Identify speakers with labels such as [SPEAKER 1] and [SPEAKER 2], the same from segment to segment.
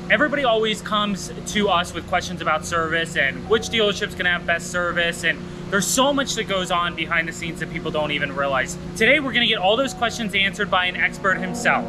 [SPEAKER 1] everybody always comes to us with questions about service and which dealership's gonna have best service, and there's so much that goes on behind the scenes that people don't even realize. Today, we're gonna get all those questions answered by an expert himself.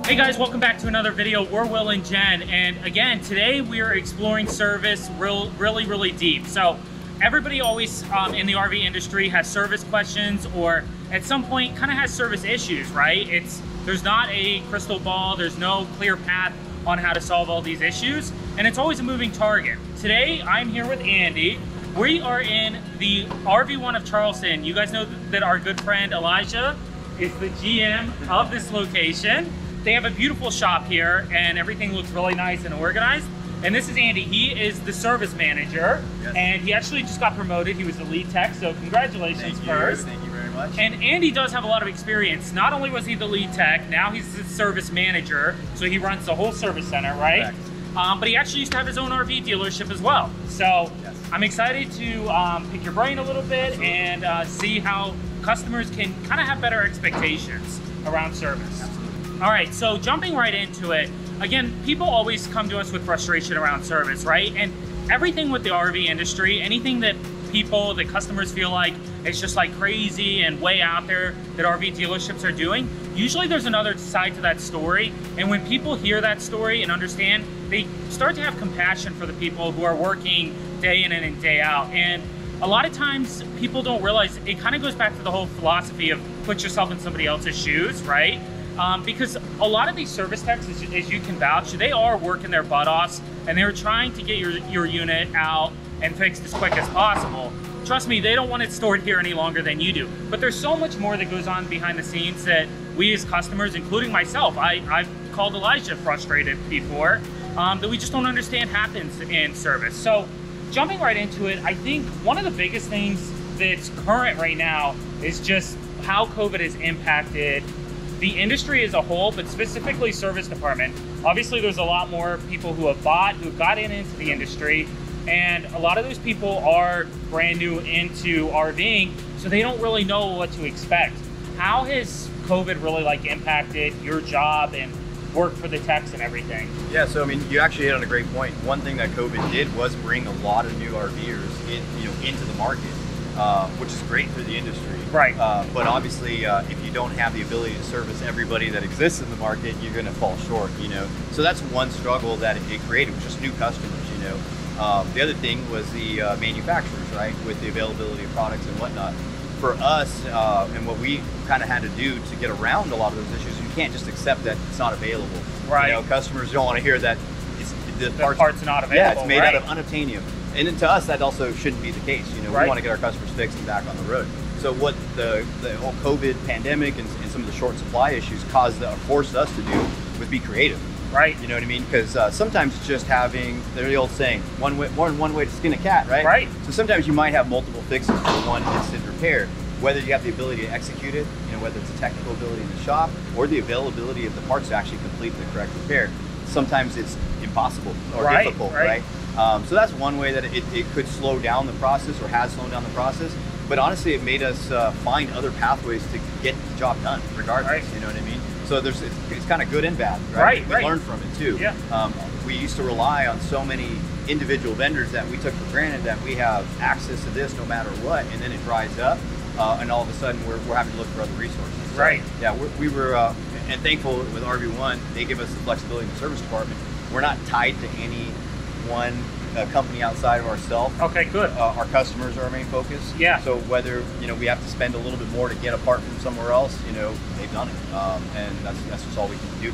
[SPEAKER 1] Hey guys, welcome back to another video. We're Will and Jen, and again, today we are exploring service really deep. So everybody always in the RV industry has service questions, or at some point kind of has service issues, right? There's not a crystal ball, there's no clear path on how to solve all these issues, and it's always a moving target. Today, I'm here with Andy. We are in the RV One of Charleston. You guys know that our good friend Elisha is the GM of this location. They have a beautiful shop here, and everything looks really nice and organized. And this is Andy. He is the service manager, yes. And he actually just got promoted. He was the lead tech, so congratulations first.
[SPEAKER 2] Thank you very much.
[SPEAKER 1] And Andy does have a lot of experience. Not only was he the lead tech, now he's the service manager, so he runs the whole service center, right? But he actually used to have his own RV dealership as well. So yes. I'm excited to pick your brain a little bit. Absolutely. And see how customers can kind of have better expectations around service.
[SPEAKER 2] Absolutely.
[SPEAKER 1] All right, so jumping right into it, again, people always come to us with frustration around service, right? And everything with the RV industry, anything that customers feel like it's just like crazy and way out there that RV dealerships are doing, usually there's another side to that story. And when people hear that story and understand, they start to have compassion for the people who are working day in and day out. And a lot of times people don't realize it kind of goes back to the whole philosophy of put yourself in somebody else's shoes, right? Because a lot of these service techs, as you can vouch, they are working their butt offs, and they're trying to get your unit out and fixed as quick as possible. Trust me, they don't want it stored here any longer than you do. But there's so much more that goes on behind the scenes that we as customers, including myself, I've called Elisha frustrated before, that we just don't understand happens in service. So jumping right into it, I think one of the biggest things that's current right now is just how COVID has impacted the industry as a whole, but specifically service department. Obviously, there's a lot more people who have got into the industry, and a lot of those people are brand new into RVing, so they don't really know what to expect. How has COVID really impacted your job and work for the techs and everything?
[SPEAKER 2] Yeah, so I mean, you actually hit on a great point. One thing that COVID did was bring a lot of new RVers into the market, which is great for the industry.
[SPEAKER 1] Right.
[SPEAKER 2] But obviously, if you don't have the ability to service everybody that exists in the market, you're going to fall short, So that's one struggle that it created, was just new customers, The other thing was the manufacturers, right, with the availability of products and whatnot. For us, and what we kind of had to do to get around a lot of those issues, you can't just accept that it's not available.
[SPEAKER 1] Right.
[SPEAKER 2] Customers don't want to hear that the
[SPEAKER 1] parts are not available.
[SPEAKER 2] Yeah, it's made out of unobtainium. And then to us, that also shouldn't be the case. We want to get our customers fixed and back on the road. So what the whole COVID pandemic and some of the short supply issues forced us to do was be creative.
[SPEAKER 1] Right.
[SPEAKER 2] You know what I mean? Because sometimes it's just having the old saying, one way to skin a cat, right?
[SPEAKER 1] Right.
[SPEAKER 2] So sometimes you might have multiple fixes for one instant repair. Whether you have the ability to execute it, whether it's a technical ability in the shop or the availability of the parts to actually complete the correct repair. Sometimes it's impossible or difficult, right? So that's one way that it could slow down the process, or has slowed down the process. But honestly, it made us find other pathways to get the job done, regardless. Right. You know what I mean? So it's kind of good and bad, right? We learned from it too. Yeah. We used to rely on so many individual vendors that we took for granted that we have access to this no matter what, and then it dries up, and all of a sudden we're having to look for other resources. So,
[SPEAKER 1] right.
[SPEAKER 2] Yeah, we were and thankful with RV One, they give us the flexibility in the service department. We're not tied to any one company outside of ourselves.
[SPEAKER 1] Okay, good.
[SPEAKER 2] Our customers are our main focus.
[SPEAKER 1] Yeah.
[SPEAKER 2] So whether we have to spend a little bit more to get a part from somewhere else, they've done it, and that's just all we can do.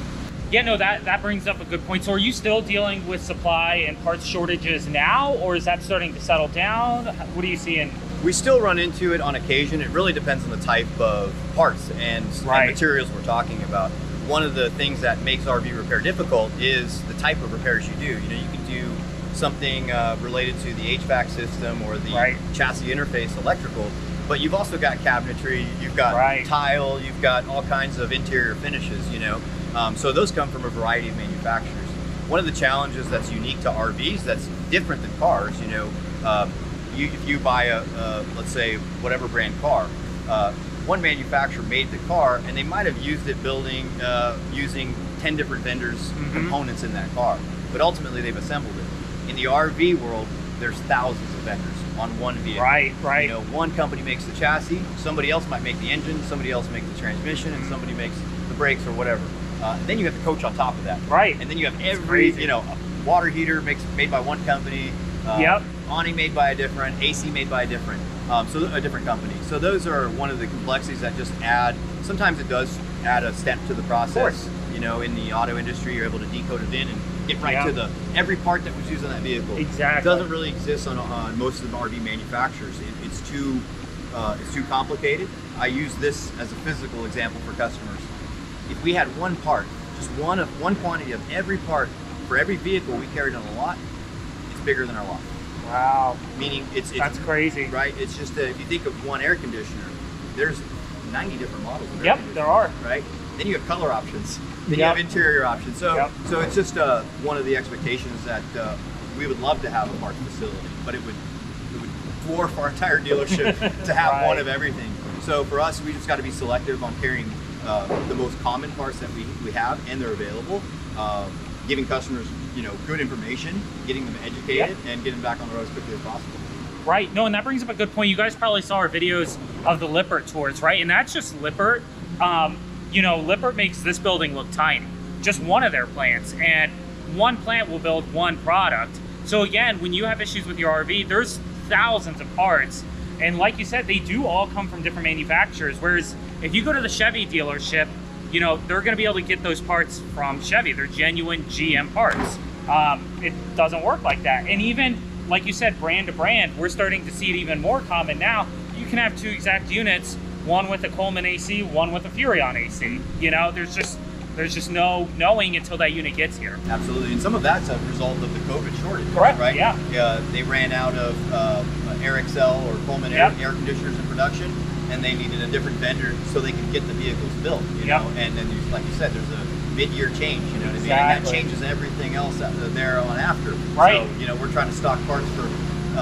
[SPEAKER 1] Yeah, no, that brings up a good point. So are you still dealing with supply and parts shortages now, or is that starting to settle down? What are you seeing?
[SPEAKER 2] We still run into it on occasion. It really depends on the type of parts and materials we're talking about. One of the things that makes RV repair difficult is the type of repairs you do. You can do something related to the HVAC system or the chassis interface electrical, but you've also got cabinetry, you've got tile, you've got all kinds of interior finishes, so those come from a variety of manufacturers. One of the challenges that's unique to RVs that's different than cars, if you buy a let's say whatever brand car, one manufacturer made the car, and they might have used it using 10 different vendors' components in that car, but ultimately they've assembled it. In the RV world, there's thousands of vendors on one vehicle.
[SPEAKER 1] Right.
[SPEAKER 2] You know, one company makes the chassis, somebody else might make the engine, somebody else makes the transmission, and somebody makes the brakes or whatever. Then you have the coach on top of that.
[SPEAKER 1] Right.
[SPEAKER 2] And then you have you know, a water heater made by one company, awning made by a different, AC made by a different company. So those are one of the complexities that just add, sometimes it does add a step to the process. You know, in the auto industry, you're able to decode it in and get right to every part that was used on that vehicle.
[SPEAKER 1] Exactly.
[SPEAKER 2] It doesn't really exist on most of the RV manufacturers. It's too complicated. I use this as a physical example for customers. If we had one part, just one quantity of every part for every vehicle we carried on a lot, it's bigger than our lot.
[SPEAKER 1] Wow.
[SPEAKER 2] Meaning
[SPEAKER 1] that's crazy.
[SPEAKER 2] Right? It's just if you think of one air conditioner, there's 90 different models of
[SPEAKER 1] air
[SPEAKER 2] conditioners.
[SPEAKER 1] There are.
[SPEAKER 2] Right? Then you have color options. Then you have interior options. So it's just one of the expectations that we would love to have a parts facility, but it would dwarf our entire dealership to have one of everything. So for us, we just got to be selective on carrying the most common parts that we have, and they're available. Giving customers, you know, good information, getting them educated, and getting back on the road as quickly as possible.
[SPEAKER 1] Right. No, and that brings up a good point. You guys probably saw our videos of the Lippert tours, right? And that's just Lippert. You know, Lippert makes this building look tiny. Just one of their plants, and one plant will build one product. So again, when you have issues with your RV, there's thousands of parts. And like you said, they do all come from different manufacturers. Whereas if you go to the Chevy dealership, you know, they're going to be able to get those parts from Chevy. They're genuine GM parts. It doesn't work like that. And even, like you said, brand to brand, we're starting to see it even more common now. You can have two exact units, one with a Coleman AC, one with a Furrion AC. You know, there's just no knowing until that unit gets here.
[SPEAKER 2] Absolutely, and some of that's a result of the COVID shortage.
[SPEAKER 1] Correct,
[SPEAKER 2] right?
[SPEAKER 1] Yeah.
[SPEAKER 2] They ran out of Air XL or Coleman air conditioners in production, and they needed a different vendor so they could get the vehicles built, you know? And then, like you said, there's a mid-year change, you know what I mean? And that changes everything else there on after. Right. So, you know, we're trying to stock parts for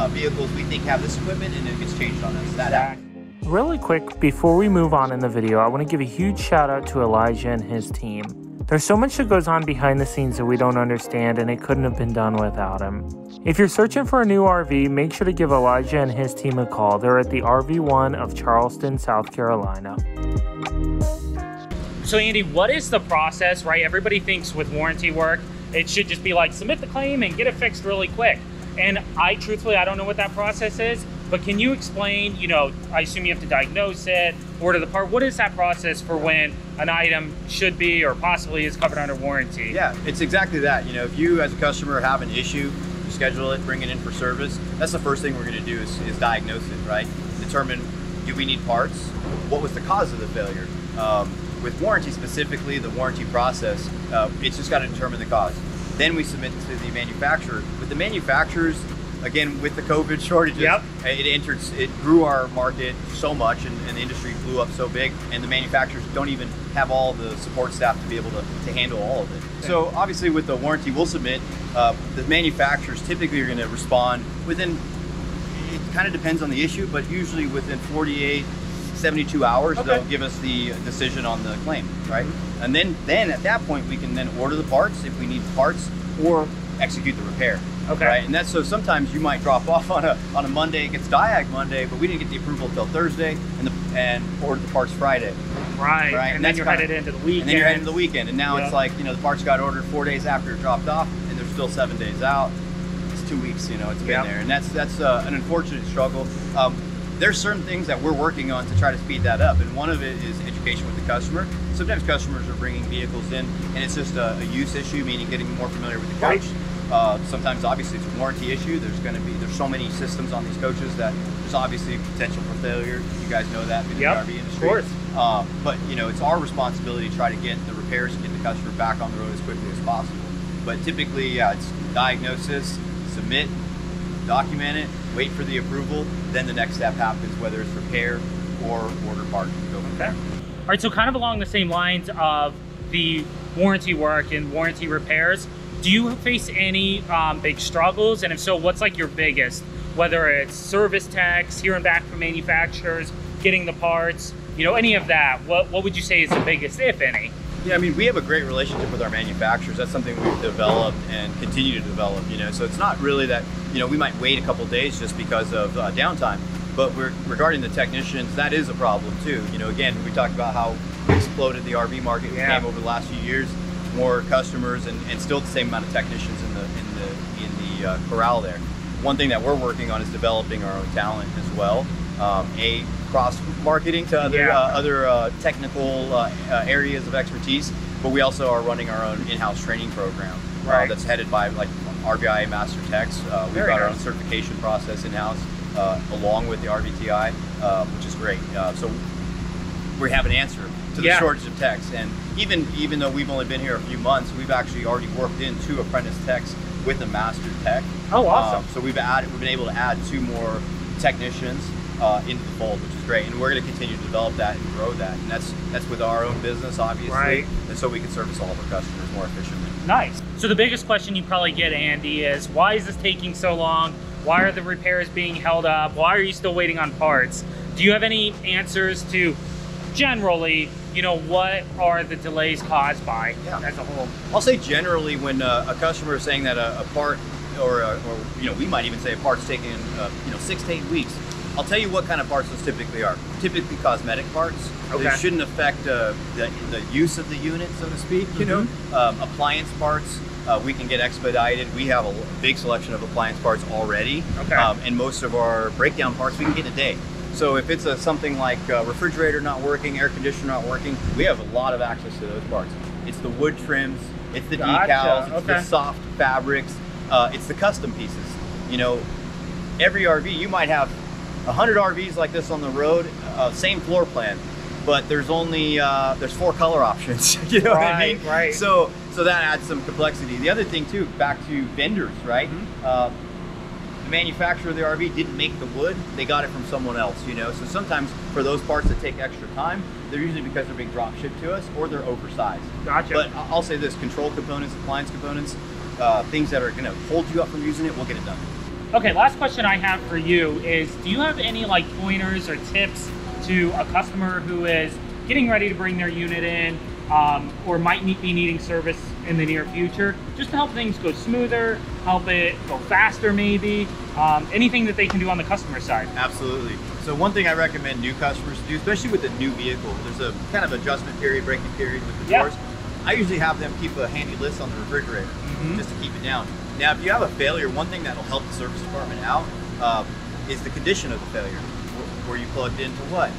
[SPEAKER 2] vehicles we think have this equipment, and it gets changed on us. That happens.
[SPEAKER 3] Really quick, before we move on in the video, I want to give a huge shout out to Elijah and his team. There's so much that goes on behind the scenes that we don't understand, and it couldn't have been done without him. If you're searching for a new RV, make sure to give Elijah and his team a call. They're at the RV One of Charleston, South Carolina.
[SPEAKER 1] So Andy, what is the process, right? Everybody thinks with warranty work, it should just be like submit the claim and get it fixed really quick. And truthfully, I don't know what that process is, but can you explain, you know, I assume you have to diagnose it, order the part. What is that process for when an item should be or possibly is covered under warranty?
[SPEAKER 2] Yeah, it's exactly that. You know, if you as a customer have an issue, you schedule it, bring it in for service. That's the first thing we're going to do is diagnose it, right? Determine, do we need parts? What was the cause of the failure? With warranty specifically, the warranty process, it's just got to determine the cause. Then we submit to the manufacturer. With the manufacturers, again, with the COVID shortages, it grew our market so much, and the industry blew up so big, and the manufacturers don't even have all the support staff to be able to handle all of it. So obviously with the warranty we'll submit, the manufacturers typically are going to respond within, it kind of depends on the issue, but usually within 48, 72 hours, they'll give us the decision on the claim, right? And then at that point, we can then order the parts if we need the parts, or execute the repair. Right? And that's, so sometimes you might drop off on a Monday, it gets Diag Monday, but we didn't get the approval until Thursday, and ordered the parts Friday.
[SPEAKER 1] Right. And then you're headed into the weekend.
[SPEAKER 2] And then you're headed into the weekend, and now it's like, you know, the parts got ordered 4 days after it dropped off, and they're still 7 days out. It's 2 weeks, you know, it's been there, and that's an unfortunate struggle. There's certain things that we're working on to try to speed that up, and one of it is education with the customer. Sometimes customers are bringing vehicles in, and it's just a use issue, meaning getting more familiar with the coach. Sometimes, obviously, it's a warranty issue. There's so many systems on these coaches that there's obviously potential for failure. You guys know that in the RV industry.
[SPEAKER 1] Of course.
[SPEAKER 2] But you know, it's our responsibility to try to get the repairs and get the customer back on the road as quickly as possible. But typically, it's diagnosis, submit, document it, wait for the approval, then the next step happens, whether it's repair or order part. Go from there.
[SPEAKER 1] All right, so kind of along the same lines of the warranty work and warranty repairs, do you face any big struggles? And if so, what's like your biggest? Whether it's service techs, hearing back from manufacturers, getting the parts, you know, any of that, what would you say is the biggest, if any?
[SPEAKER 2] Yeah, I mean, we have a great relationship with our manufacturers. That's something we've developed and continue to develop, you know, so it's not really that, you know, we might wait a couple days just because of downtime, but regarding the technicians, that is a problem too. You know, again, we talked about how exploded the RV market became over the last few years, more customers and still the same amount of technicians in the corral there. One thing that we're working on is developing our own talent as well. Cross marketing to other technical areas of expertise, but we also are running our own in-house training program that's headed by like RVIA Master Techs. We've got our own certification process in-house along with the RVTI, which is great. So we have an answer to the shortage of techs, and even though we've only been here a few months, we've actually already worked in 2 apprentice techs with a master tech.
[SPEAKER 1] Oh, awesome!
[SPEAKER 2] So we've been able to add 2 more technicians into the fold, which is great, and we're going to continue to develop that and grow that, and that's with our own business, obviously, and so we can service all of our customers more efficiently.
[SPEAKER 1] Nice. So the biggest question you probably get, Andy, is why is this taking so long? Why are the repairs being held up? Why are you still waiting on parts? Do you have any answers to generally, you know, what are the delays caused by as a whole?
[SPEAKER 2] I'll say generally when a customer is saying that a part or you know, we might even say a part's taking you know, 6 to 8 weeks. I'll tell you what kind of parts those typically are. Typically cosmetic parts. They shouldn't affect the use of the unit, so to speak. You know, appliance parts we can get expedited. We have a big selection of appliance parts already, and most of our breakdown parts we can get in a day. So if it's something like a refrigerator not working, air conditioner not working, we have a lot of access to those parts. It's the wood trims, it's the decals, it's the soft fabrics, it's the custom pieces. You know, every RV, you might have 100 RVs like this on the road, same floor plan, but there's only there's 4 color options. You know what I mean?
[SPEAKER 1] Right.
[SPEAKER 2] So that adds some complexity. The other thing too, back to vendors, right? The manufacturer of the RV didn't make the wood; they got it from someone else. You know, so sometimes for those parts that take extra time, they're usually because they're being drop shipped to us or they're oversized.
[SPEAKER 1] Gotcha.
[SPEAKER 2] But I'll say this: control components, appliance components, things that are going to hold you up from using it, we'll get it done.
[SPEAKER 1] Okay, last question I have for you is, do you have any like pointers or tips to a customer who is getting ready to bring their unit in or might be needing service in the near future, just to help things go smoother, help it go faster maybe, anything that they can do on the customer side?
[SPEAKER 2] Absolutely. So one thing I recommend new customers do, especially with a new vehicle, there's a kind of adjustment period, braking period with the doors. I usually have them keep a handy list on the refrigerator just to keep it down. Now, if you have a failure, one thing that will help the service department out is the condition of the failure. Were you plugged into what?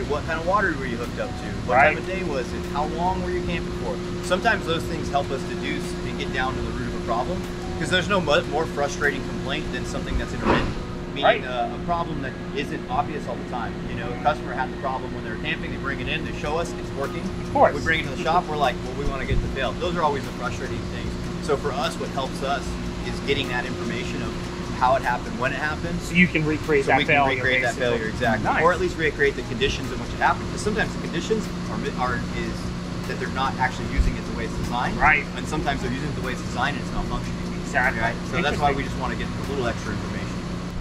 [SPEAKER 2] What kind of water were you hooked up to? What time of day was it? How long were you camping for? Sometimes those things help us deduce and get down to the root of a problem, because there's no more frustrating complaint than something that's intermittent. Meaning a problem that isn't obvious all the time. You know, a customer had the problem when they're camping, they bring it in, they show us it's working. Of course. We bring it to the shop, we're like, well, we want to get the fail. Those are always the frustrating things. So for us, what helps us is getting that information of how it happened, when it happened.
[SPEAKER 1] So you can recreate that failure.
[SPEAKER 2] We can recreate that failure, exactly. Nice. Or at least recreate the conditions in which it happened. Because sometimes the conditions is that they're not actually using it the way it's designed. Right. And sometimes they're using it the way it's designed and it's not functioning.
[SPEAKER 1] Exactly.
[SPEAKER 2] Right? So that's why we just want to get a little extra information.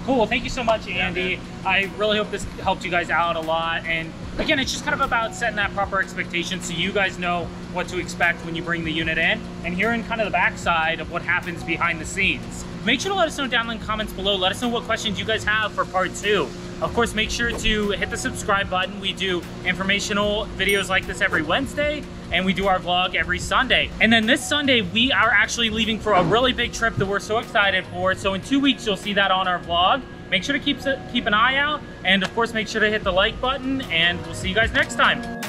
[SPEAKER 1] Cool. Well, thank you so much, Andy. I really hope this helped you guys out a lot. And again, it's just kind of about setting that proper expectation so you guys know what to expect when you bring the unit in, and hearing kind of the backside of what happens behind the scenes. Make sure to let us know down in the comments below. Let us know what questions you guys have for part 2. Of course, make sure to hit the subscribe button. We do informational videos like this every Wednesday, and we do our vlog every Sunday. And then this Sunday, we are actually leaving for a really big trip that we're so excited for. So in 2 weeks, you'll see that on our vlog. Make sure to keep an eye out. And of course, make sure to hit the like button, and we'll see you guys next time.